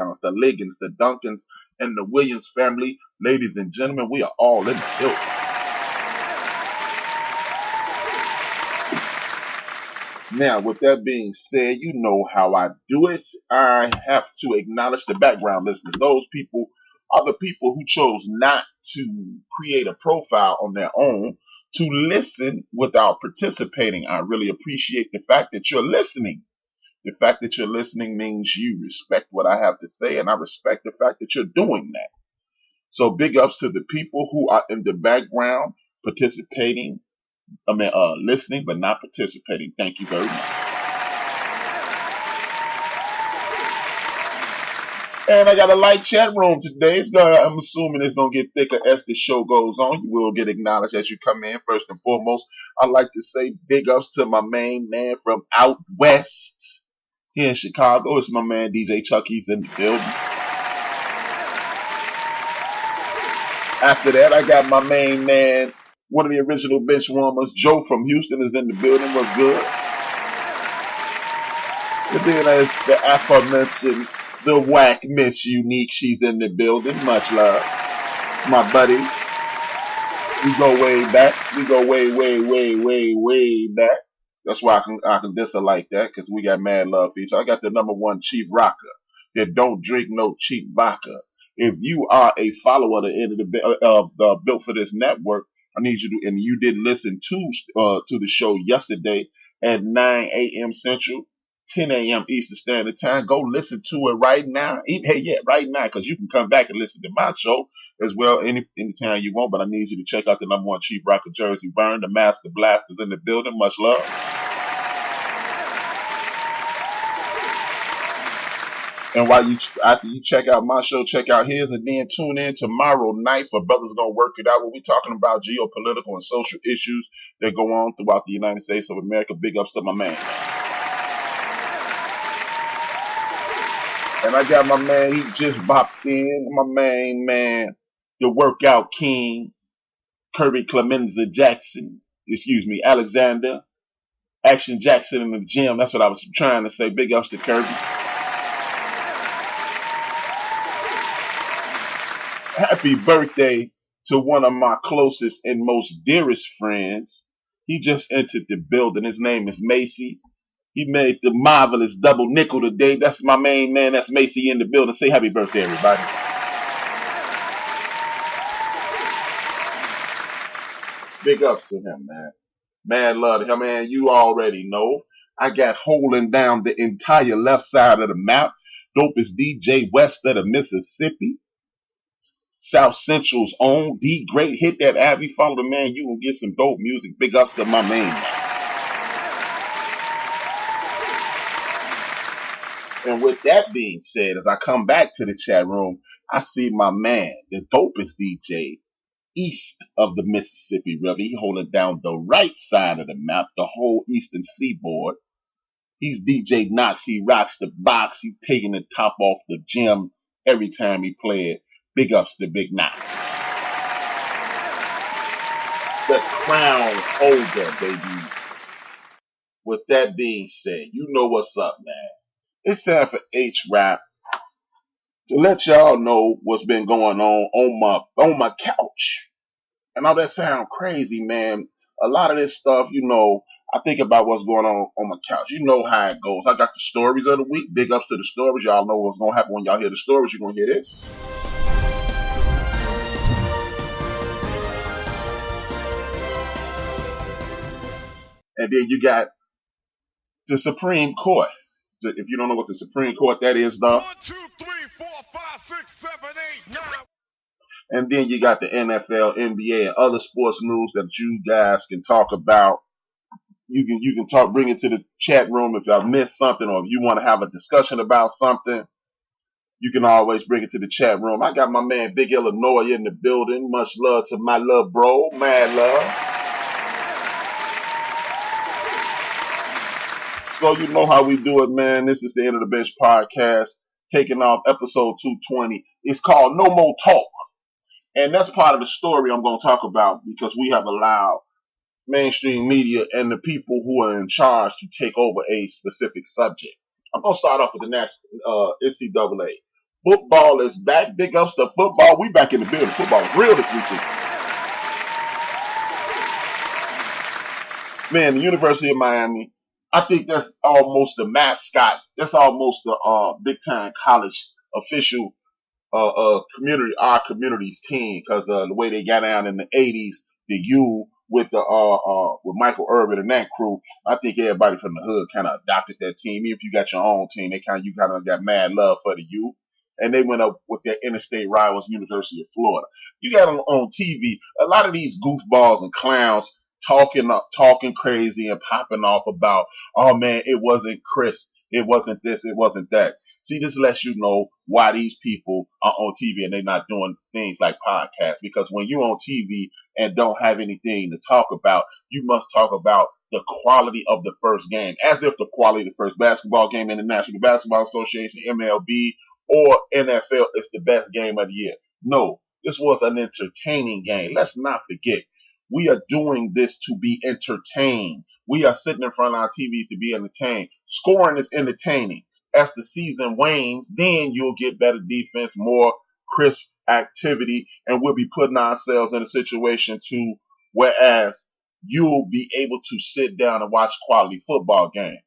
the Liggins, the Duncans, and the Williams family. Ladies and gentlemen, we are all in the building. Now, with that being said, you know how I do it. I have to acknowledge the background listeners. Those people are the people who chose not to create a profile on their own to listen without participating. I really appreciate the fact that you're listening. The fact that you're listening means you respect what I have to say, and I respect the fact that you're doing that. So big ups to the people who are in the background participating. Listening but not participating. Thank you very much. And I got a light chat room today. I'm assuming it's going to get thicker as the show goes on. You will get acknowledged as you come in. First and foremost, I'd like to say big ups to my main man from out west here in Chicago. It's my man DJ Chucky's in the building. After that, I got my main man, one of the original bench warmers, Joe from Houston, is in the building. What's good? And then there's the aforementioned, the whack Miss Unique. She's in the building. Much love. My buddy. We go way back. We go way back. That's why I can diss her like that, because we got mad love for each other. I got the number one chief rocker that don't drink no cheap vodka. If you are a follower of the end of the Built for This network, I need you to, and you didn't listen to the show yesterday at 9 a.m. Central, 10 a.m. Eastern Standard Time, go listen to it right now. Right now, because you can come back and listen to my show as well anytime you want. But I need you to check out the number one chief rocker, Jersey Burn, the Master Blasters in the building. Much love. And after you check out my show, check out his, and then tune in tomorrow night for Brothers Gonna Work It Out, where we talking about geopolitical and social issues that go on throughout the United States of America. Big ups to my man. And I got my man, he just bopped in, my main man, the workout king, Kirby Clemenza Jackson. Alexander Action Jackson in the gym. That's what I was trying to say. Big ups to Kirby. Happy birthday to one of my closest and most dearest friends. He just entered the building. His name is Macy. He made the marvelous double nickel today. That's my main man. That's Macy in the building. Say happy birthday, everybody. Big ups to him, man. Mad love to him, man. You already know. I got holding down the entire left side of the map. Dopest DJ west of the Mississippi. South Central's own D Great. Hit that Abby, follow the man. You will get some dope music. Big ups to my man. And with that being said, as I come back to the chat room, I see my man, the dopest DJ east of the Mississippi River. He holding down the right side of the map, the whole eastern seaboard. He's DJ Knox. He rocks the box. He's taking the top off the gym every time he play it. Big ups to Big Knox. The crown holder, baby. With that being said, you know what's up, man. It's time for HRap to let y'all know what's been going on my couch. And all that sound crazy, man. A lot of this stuff, I think about what's going on my couch. You know how it goes. I got the stories of the week. Big ups to the stories. Y'all know what's going to happen when y'all hear the stories. You're going to hear this. And then you got the Supreme Court. If you don't know what the Supreme Court, that is the 1, 2, 3, 4, 5, 6, 7, 8, 9. And then you got the NFL, NBA, and other sports news that you guys can talk about. You can talk, bring it to the chat room if y'all missed something, or if you want to have a discussion about something. You can always bring it to the chat room. I got my man Big Illinois in the building. Much love to my love bro. Mad love. So you know how we do it, man. This is the End of the Bench Podcast, taking off episode 220. It's called No More Talk. And that's part of the story I'm going to talk about, because we have allowed mainstream media and the people who are in charge to take over a specific subject. I'm going to start off with the NCAA. Football is back. Big ups to football. We back in the building. Football is real this weekend. Man, the University of Miami, I think that's almost the mascot. That's almost the big time college official community, our community's team, because the way they got down in the '80s, the U with the with Michael Irvin and that crew, I think everybody from the hood kind of adopted that team. Even if you got your own team, you kind of got mad love for the U. And they went up with their interstate rivals, University of Florida. You got on TV a lot of these goofballs and clowns talking crazy and popping off about, oh man, it wasn't crisp, it wasn't this, it wasn't that. See, this lets you know why these people are on TV and they're not doing things like podcasts. Because when you're on TV and don't have anything to talk about, you must talk about the quality of the first game, as if the quality of the first basketball game in the National Basketball Association, MLB, or NFL is the best game of the year. No, this was an entertaining game. Let's not forget, we are doing this to be entertained. We are sitting in front of our TVs to be entertained. Scoring is entertaining. As the season wanes, then you'll get better defense, more crisp activity, and we'll be putting ourselves in a situation to whereas you'll be able to sit down and watch quality football game.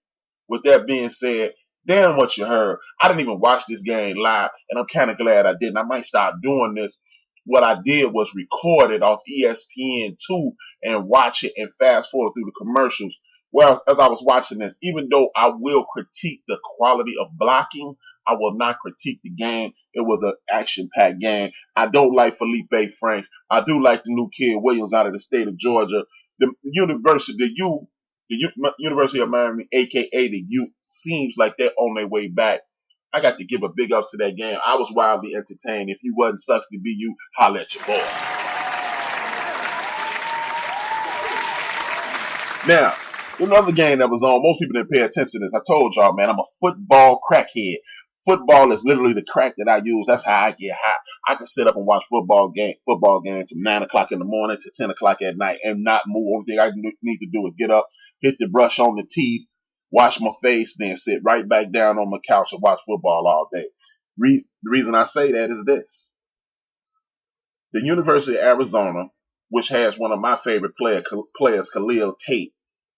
With that being said, damn what you heard. I didn't even watch this game live, and I'm kind of glad I didn't. I might start doing this. What I did was record it off ESPN2 and watch it and fast forward through the commercials. Well, as I was watching this, even though I will critique the quality of blocking, I will not critique the game. It was an action-packed game. I don't like Felipe Franks. I do like the new kid Williams out of the state of Georgia. The University of Miami, aka the U, seems like they're on their way back. I got to give a big ups to that game. I was wildly entertained. If you wasn't, sucks to be you, holla at your boy. Now, another game that was on, most people didn't pay attention to this. I told y'all, man, I'm a football crackhead. Football is literally the crack that I use. That's how I get high. I can sit up and watch football games from 9 o'clock in the morning to 10 o'clock at night and not move. Only thing I need to do is get up, hit the brush on the teeth, wash my face, then sit right back down on my couch and watch football all day. The reason I say that is this. The University of Arizona, which has one of my favorite players, Khalil Tate,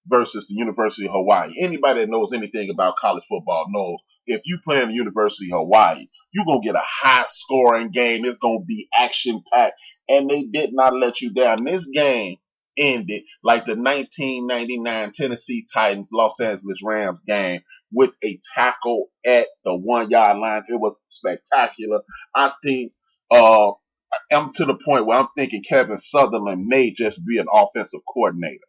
versus the University of Hawaii. Anybody that knows anything about college football knows if you play in the University of Hawaii, you're going to get a high-scoring game. It's going to be action-packed, and they did not let you down. This game ended like the 1999 Tennessee Titans Los Angeles Rams game with a tackle at the 1 yard line. It was spectacular. I think I'm to the point where I'm thinking Kevin Sutherland may just be an offensive coordinator.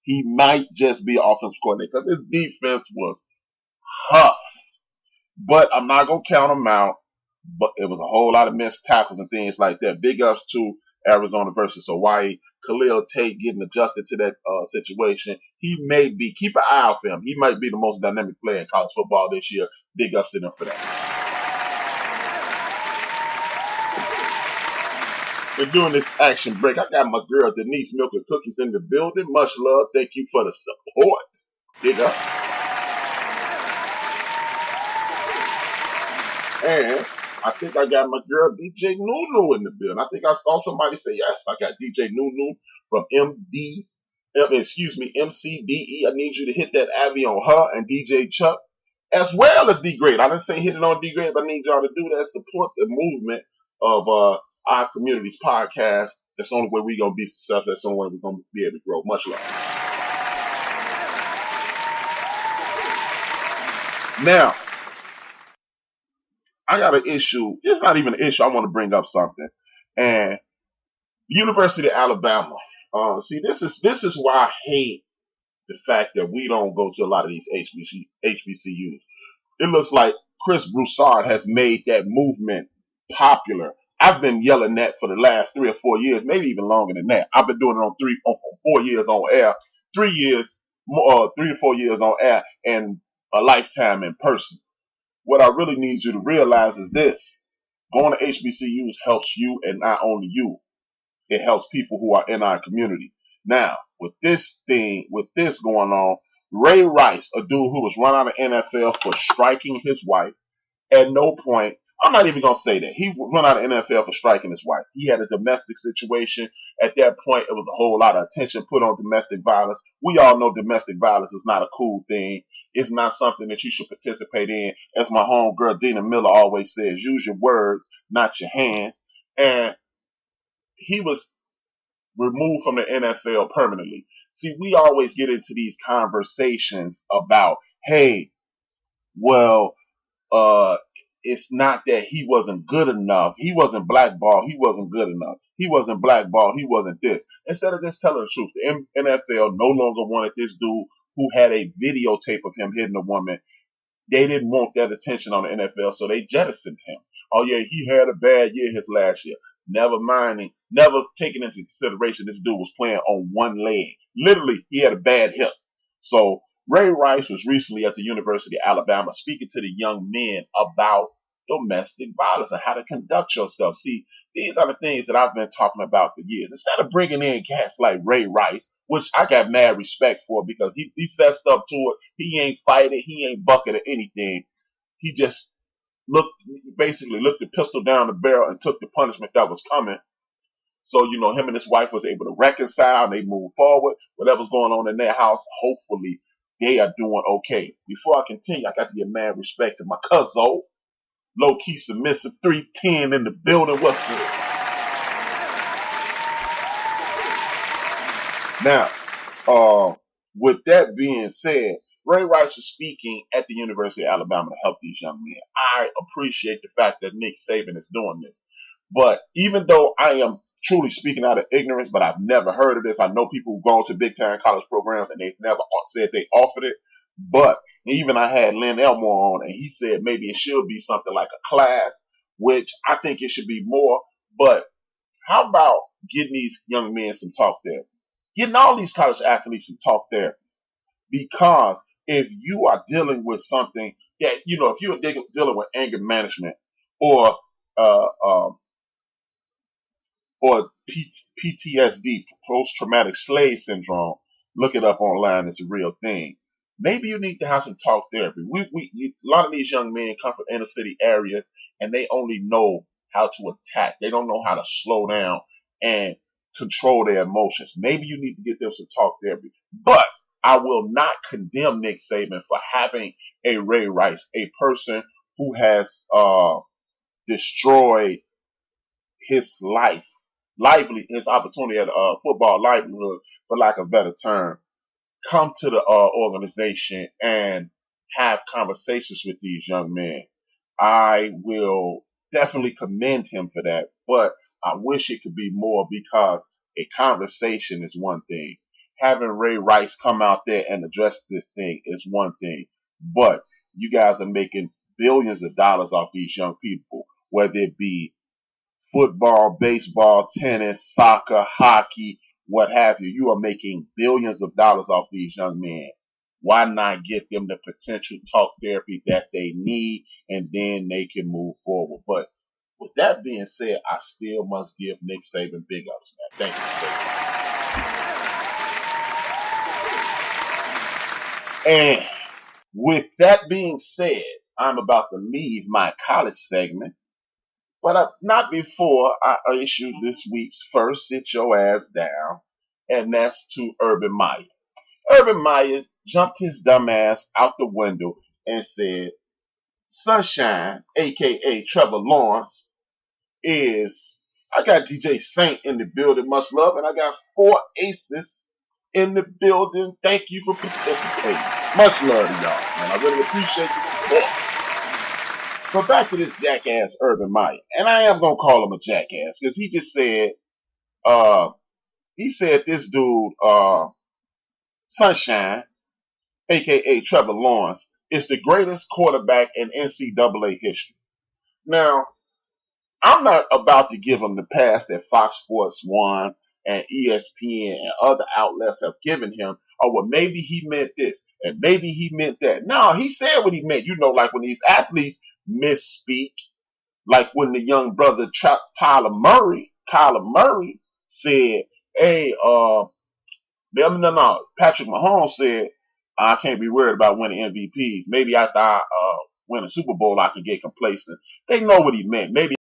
He might just be an offensive coordinator because his defense was tough. But I'm not going to count him out. But it was a whole lot of missed tackles and things like that. Big ups to Arizona versus Hawaii. Khalil Tate getting adjusted to that situation. He may be, keep an eye out for him. He might be the most dynamic player in college football this year. Big ups to them for that. We're doing this action break. I got my girl Denise Milk and Cookies in the building. Much love. Thank you for the support. Big ups. And I think I got my girl DJ Nunu in the building. I think I saw somebody say, yes, I got DJ Nunu from MCDE. I need you to hit that Abby on her and DJ Chuck, as well as D Great. I didn't say hit it on D Great, but I need y'all to do that. Support the movement of our community's podcast. That's the only way we're going to be successful. That's the only way we're going to be able to grow. Much love. Now, I got an issue. It's not even an issue. I want to bring up something. And University of Alabama. See, this is why I hate the fact that we don't go to a lot of these HBCUs. It looks like Chris Broussard has made that movement popular. I've been yelling that for the last 3 or 4 years, maybe even longer than that. I've been doing it on 4 years on air, 3 to 4 years on air, and a lifetime in person. What I really need you to realize is this. Going to HBCUs helps you and not only you. It helps people who are in our community. Now, with this going on, Ray Rice, a dude who was run out of NFL for striking his wife, at no point I'm not even going to say that. He run out of NFL for striking his wife. He had a domestic situation. At that point, it was a whole lot of attention put on domestic violence. We all know domestic violence is not a cool thing. It's not something that you should participate in. As my homegirl Dina Miller always says, use your words, not your hands. And he was removed from the NFL permanently. See, we always get into these conversations about, hey, well, it's not that he wasn't good enough. He wasn't blackballed. He wasn't good enough. He wasn't blackballed. He wasn't this. Instead of just telling the truth, the NFL no longer wanted this dude who had a videotape of him hitting a woman. They didn't want that attention on the NFL, so they jettisoned him. Oh yeah, he had a bad year his last year. Never minding, never taking into consideration this dude was playing on one leg. Literally, he had a bad hip. So Ray Rice was recently at the University of Alabama speaking to the young men about domestic violence and how to conduct yourself. See, these are the things that I've been talking about for years. Instead of bringing in cats like Ray Rice, which I got mad respect for because he fessed up to it. He ain't fighting. He ain't bucking or anything. He just basically looked the pistol down the barrel and took the punishment that was coming. So, him and his wife was able to reconcile and they moved forward. Whatever's going on in their house, hopefully they are doing okay. Before I continue, I got to give mad respect to my cousin, low-key submissive 310 in the building. What's good? Now, with that being said, Ray Rice was speaking at the University of Alabama to help these young men. I appreciate the fact that Nick Saban is doing this. But even though I am truly speaking out of ignorance, but I've never heard of this, I know people who go to big-time college programs and they've never said they offered it. But even I had Lynn Elmore on, and he said maybe it should be something like a class, which I think it should be more. But how about getting these young men some talk therapy? Getting all these college athletes some talk therapy. Because if you are dealing with something that, if you're dealing with anger management or PTSD, post-traumatic slave syndrome, look it up online. It's a real thing. Maybe you need to have some talk therapy. A lot of these young men come from inner city areas and they only know how to attack. They don't know how to slow down and control their emotions. Maybe you need to get them some talk therapy. But I will not condemn Nick Saban for having a Ray Rice, a person who has destroyed his his opportunity at football livelihood, for lack of a better term, come to the organization and have conversations with these young men. I will definitely commend him for that, but I wish it could be more, because a conversation is one thing. Having Ray Rice come out there and address this thing is one thing, but you guys are making billions of dollars off these young people, whether it be football, baseball, tennis, soccer, hockey, what have you. You are making billions of dollars off these young men. Why not get them the potential talk therapy that they need, and then they can move forward? But with that being said, I still must give Nick Saban big ups, man. Thank you, Saban. And with that being said, I'm about to leave my college segment. But not before I issue this week's first Sit Your Ass Down, and that's to Urban Meyer. Urban Meyer jumped his dumb ass out the window and said, Sunshine, a.k.a. Trevor Lawrence, I got DJ Saint in the building, much love, and I got 4 aces in the building. Thank you for participating. Much love to y'all, man. I really appreciate the support. But back to this jackass Urban Meyer. And I am going to call him a jackass because he just said, this dude, Sunshine, a.k.a. Trevor Lawrence, is the greatest quarterback in NCAA history. Now, I'm not about to give him the pass that Fox Sports 1 and ESPN and other outlets have given him. Oh, well, maybe he meant this and maybe he meant that. No, he said what he meant. Like when these athletes misspeak, like when the young brother Kyler Murray said, hey, Patrick Mahomes said, I can't be worried about winning MVPs. Maybe after win a Super Bowl, I can get complacent. They know what he meant. Maybe